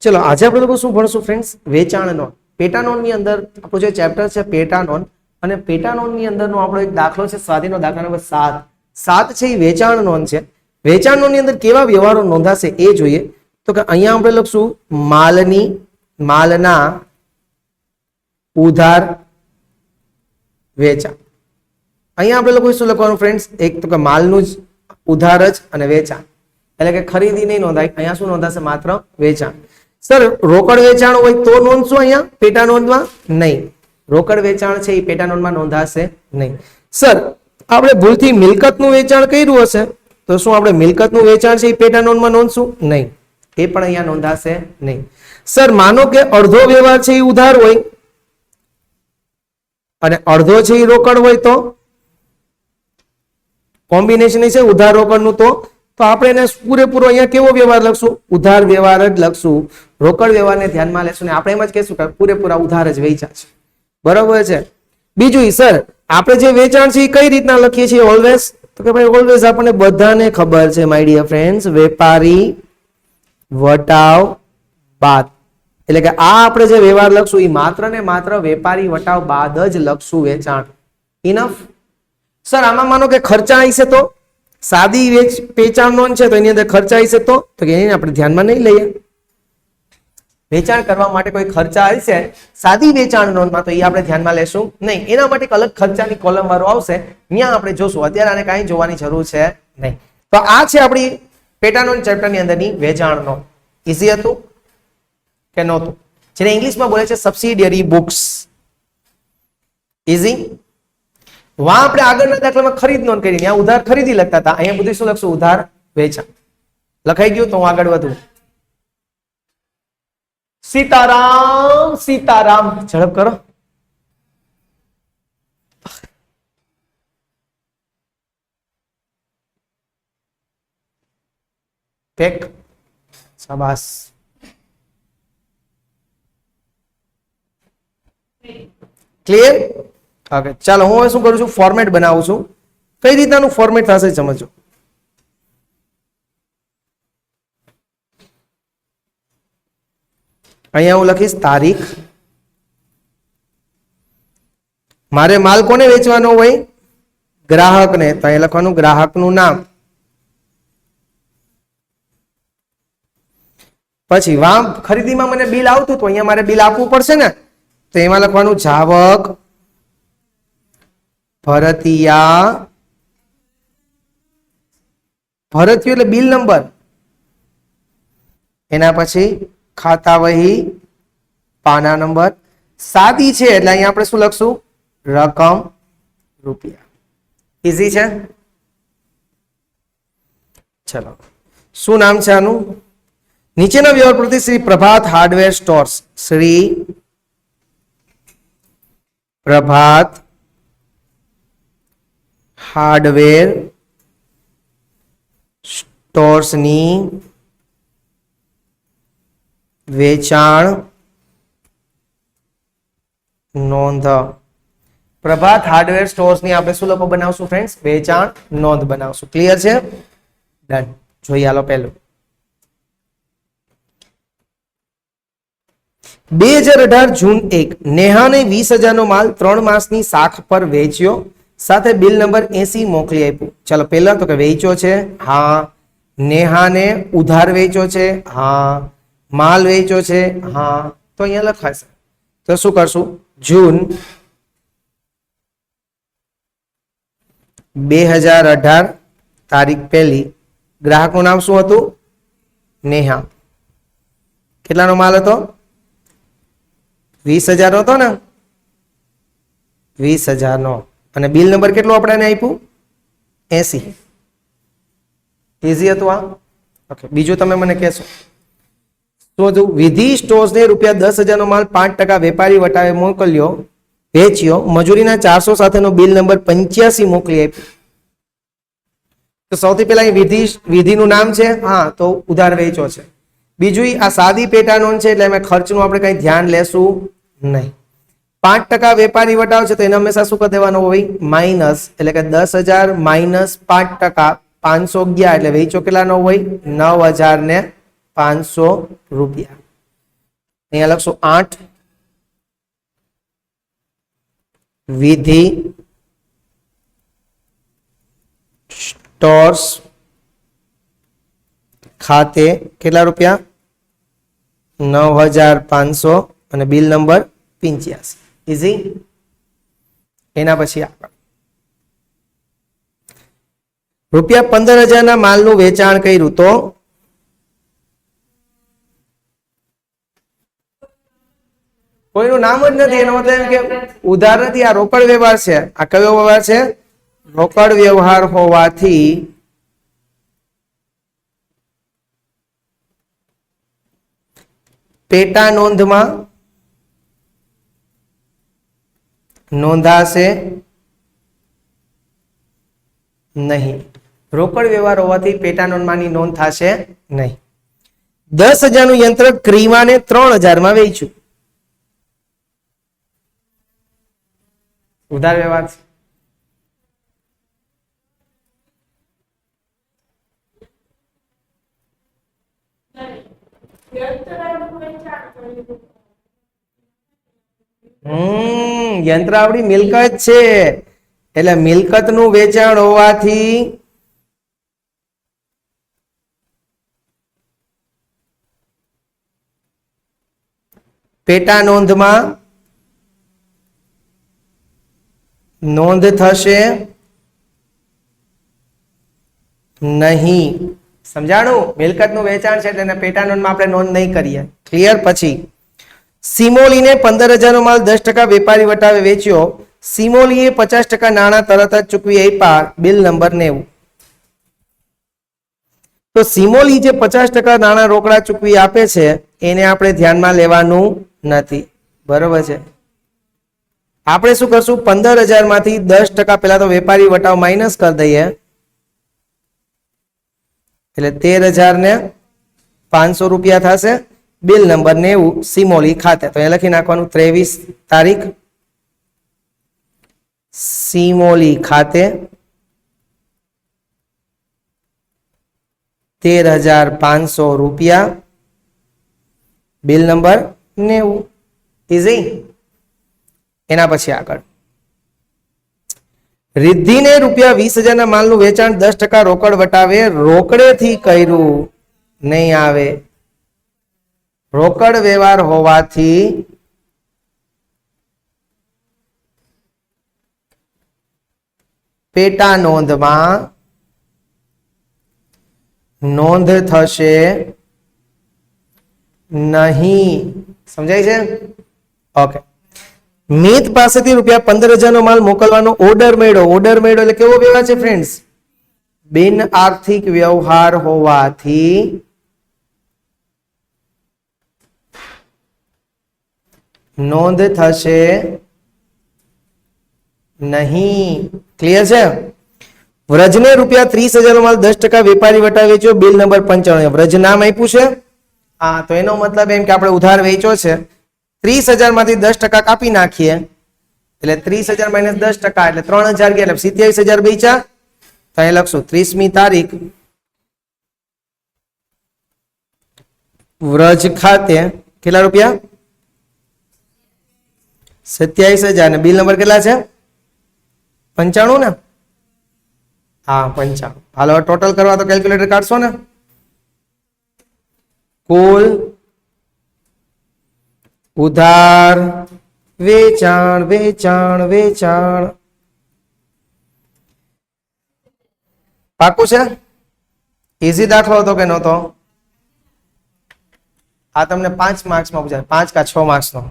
ચલો આજે આપણે લોકો શું ભણશું ફ્રેન્ડ્સ? વેચાણ નોંધ. પેટા નોંધની અંદર આપણું જે ચેપ્ટર છે પેટા નોંધ, અને પેટા નોંધની અંદરનો આપણો એક દાખલો છે સ્વાધીનનો દાખલા નંબર 7. 7 છે એ વેચાણ નોંધ છે. વેચાણ નોંધની અંદર કેવા વ્યવહારો નોંધાશે એ જોઈએ. તો કે અહીંયા આપણે લખશું માલના ઉધાર વેચાણ. અહીંયા આપણે લોકો શું લખવાનું ફ્રેન્ડ્સ? એક તો કે માલનું જ ઉધાર જ અને વેચાણ, એટલે કે ખરીદી નહીં નોંધાય. અહીંયા શું નોંધાશે? માત્ર વેચાણ. સર રોકડ વેચાણ હોય તો નોંધશું અહીંયા પેટા નોંધમાં? નહીં, રોકડ વેચાણ છે એ પેટા નોંધમાં નોંધાશે નહીં. સર આપણે ભૂલથી મિલકતનું વેચાણ કર્યું હશે તો શું આપણે મિલકતનું વેચાણ છે એ પેટા નોંધમાં નોંધશું? નહીં, એ પણ અહીંયા નોંધાશે નહીં. સર માનો કે અડધો વ્યવહાર છે એ ઉધાર હોય અને અડધો છે એ રોકડ હોય, તો કોમ્બિનેશન છે ઉધાર રોકડનું, તો આપણે એને પૂરેપૂરો અહીંયા કેવો વ્યવહાર લખશું? ઉધાર વ્યવહાર જ લખશું. રોકડ વ્યવહારને ધ્યાનમાં લેશું ને આપણે એમ જ કહેશું કે પૂરેપૂરા ઉધાર જ વેચ્યા છે. બરાબર છે. બીજું સર આપણે જે વેચાણ છે એ કઈ રીતના લખીએ છીએ ઓલવેઝ? તો કે ભાઈ ઓલવેઝ આપણને બધાને ખબર છે માય ડિયર ફ્રેન્ડ્સ, વેપારી વટાવ બાદ. એટલે કે આ આપણે જે વ્યવહાર લખશું એ માત્ર ને માત્ર વેપારી વટાવ બાદ જ લખશું વેચાણ. ઇનફ. સર આમાં માનો કે ખર્ચા હશે તો સાદી વેચાણ નોંધ છે તો એની અંદર ખર્ચા હશે તો એને આપણે ધ્યાનમાં નહીં લઈએ. વેચાણ કરવા માટે કોઈ ખર્ચા હશે સાદી વેચાણ નોંધમાં તો એ આપણે ધ્યાનમાં લેશું નહીં. એના માટે એક અલગ ખર્ચાની કોલમ વાળો આવશે, ત્યાં આપણે જોશું. અત્યારે આને કાંઈ જોવાની જરૂર છે નહીં. તો આ છે આપણી પેટા નોંધ ચેપ્ટરની અંદરની વેચાણ નોંધ. ઈઝી હતું કે નહોતું? જેને ઇંગ્લિશમાં બોલે છે સબસિડિયરી બુક્સ. ઈઝી. વાં આપણે આગળના દાખલામાં ખરીદ નોંધ કરી, ત્યાં ઉધાર ખરીદી લખતા હતા, અહીંયા બધું શું લખશું? ઉધાર વેચાણ. લખાઈ ગયું? તો હું આગળ વધું. સીતારામ સીતારામ, ઝડપ કરો. ટેક. શાબાશ. ક્લિયર? ઓકે, ચાલો હું હવે શું કરું છું? ફોર્મેટ બનાવું છું. કઈ રીતનાનું ફોર્મેટ થશે સમજો. અહીંયા હું લખીશ તારીખ. મારે માલ કોને વેચવાનો હોય? ગ્રાહકને. તો અહીંયા લખવાનું ગ્રાહકનું નામ. પછી વાં ખરીદીમાં મને બિલ આવતું તો અહીંયા મારે બિલ આપવું પડશે ને, તો એમાં લખવાનું જાવક ભરતિયા. ભરતિયું એટલે બિલ નંબર. એના પછી ખાતા વહી પાના નંબર. સાદી છે એટલે અહીંયા આપણે શું લખશું? રકમ રૂપિયા. ઈઝી છે. ચલો શું નામ છે આનું? નીચેના વ્યવહાર પ્રતિ શ્રી પ્રભાત હાર્ડવેર સ્ટોર્સ. શ્રી પ્રભાત હાર્ડવેર સ્ટોર્સની વેચાણ નોંધ. પ્રભાત હાર્ડવેર સ્ટોર્સની આપણે શું લોકો બનાવશું ફ્રેન્ડ્સ? વેચાણ નોંધ બનાવશું. ક્લિયર છે? ડન. જોઈએ હાલો પહેલું. 2018 જૂન 1 નેહાને 20,000 નો માલ 3 માસની શાખ પર વેચ્યો, સાથે બિલ નંબર 80 મોકલી આપ્યું. ચાલો પહેલા તો કે વેચ્યો છે, હા. નેહાને ઉધાર વેચ્યો છે, હા. માલ વેચ્યો છે, હા. તો અહીંયા લખાશે. તો શું કરશું? જૂન 2018 તારીખ 1 ગ્રાહકનું નામ શું હતું? નેહા. કેટલાનો માલ હતો? 20,000 હતો ને? 20,000 નો. અને બિલ નંબર કેટલો આપણે આપ્યું? 80. ઈઝી હતું આ? ઓકે, બીજું તમે મને કહેશો. શોધો. વિધિ સ્ટોર્સને રૂપિયા 10,000 નો માલ 5% વેપારી વટાવે મોકલ્યો, વેચ્યો. મજૂરીના 400 સાથેનો બિલ નંબર 85 મોકલી આપ્યો. તો સૌથી પહેલા વિધિનું નામ છે, હા, તો ઉધાર વેચ્યો છે. બીજું આ સાદી પેટા નોંધ છે એટલે એમાં ખર્ચનું આપણે કઈ ધ્યાન લેશું નહીં. 5% વેપારી વટાવ છે તો એને હંમેશા શું કરી દેવાનું હોય? માઇનસ. એટલે કે 10,000 માઇનસ 5%, 511 એટલે વેચો કેટલાનો હોય? 9,500 રૂપિયા. અહીંયા લખશું 8 વિધિ સ્ટોર્સ ખાતે કેટલા રૂપિયા 9,500 અને બિલ નંબર 85. ઇઝી. એના પછી આગળ રૂપિયા 15,000 ના માલનું વેચાણ કર્યું તો કોઈનું નામ જ નથી, એનો મતલબ એમ કે ઉધાર નથી, આ રોકડ વ્યવહાર છે. આ કયો વ્યવહાર છે? રોકડ વ્યવહાર હોવાથી પેટા નોંધમાં નોંધાશે નહીં. રોકડ વ્યવહાર હોવાથી પેટા નોંધમાંની નોંધ થશે નહીં. 10,000 નું યંત્ર ક્રીમાને 3,000 માં વેચ્યું. ઉધાર વ્યવહાર છે. યંત્ર આપણી મિલકત છે, એટલે મિલકત નું વેચાણ હોવાથી પેટા નોંધમાં નોંધ થશે નહીં. સમજાણું? મિલકત નું વેચાણ છે એટલે પેટા નોંધમાં આપણે નોંધ નહીં કરીએ. ક્લિયર? પછી સિમોલીને 15,000 નો માલ 10% વેપારી વટાવે વેચ્યો. સિમોલીએ 50% નાણાં તરત જ ચૂકવી આપ્યા. Bill number 90. તો સિમોલી જે 50% નાણાં રોકડા ચૂકવી આપે છે એને આપણે ધ્યાનમાં લેવાનું નથી. બરોબર છે? આપણે શું કરશું? 15,000 માંથી 10% પેલા તો વેપારી વટાવ માઇનસ કરી દઈએ, એટલે 13,500 રૂપિયા થશે. બિલ નંબર 90 સિમોલી ખાતે. તો એ લખી નાખવાનું 23 તારીખ સિમોલી ખાતે 13,500 રૂપિયા. Bill number 90. ઇઝી. એના પછી આગળ રિદ્ધિને રૂપિયા 20,000 ના માલનું વેચાણ 10% રોકડ વટાવે રોકડેથી કર્યું. નહીં આવે. રોકડ વ્યવહાર હોવાથી પેટા નોંધમાં નોંધ થશે નહીં. સમજાય છે? ઓકે. મિત પાસેથી રૂપિયા 15,000 નો માલ મોકલવાનો ઓર્ડર મળ્યો. ઓર્ડર મળ્યો એટલે કેવો વ્યવહાર છે ફ્રેન્ડ્સ? બિન આર્થિક વ્યવહાર હોવાથી નોંધ થશે નહીં. ક્લિયર છે? વ્રજને રૂપિયા 30,000 નો માલ 10% વેપારી વટાવે વેચ્યો. Bill number 95. વ્રજ નામ આપ્યું છે. હા, તો એનો મતલબ એમ કે આપણે ઉધાર વેચ્યો છે. 30,000 માંથી 10% કાપી નાખીએ એટલે 30,000 માઇનસ 10% એટલે 3,000 ગયા, એટલે 27,000 બેચા. તો અહીં લખશું 30મી તારીખ વ્રજ ખાતે કેટલા રૂપિયા? 27,000 ને બિલ નંબર કેટલા છે? 95 ને? હા, 95. હાલો ટોટલ કરવા તો કેલ્ક્યુલેટર કાઢશો ને. કુલ ઉધાર વેચાણ વેચાણ વેચાણ. પાકું છે? ઇઝી દાખલો હતો કે નહોતો? આ તમને 5 માર્ક્સમાં પૂછાય, 5 કે 6 માર્ક્સનો.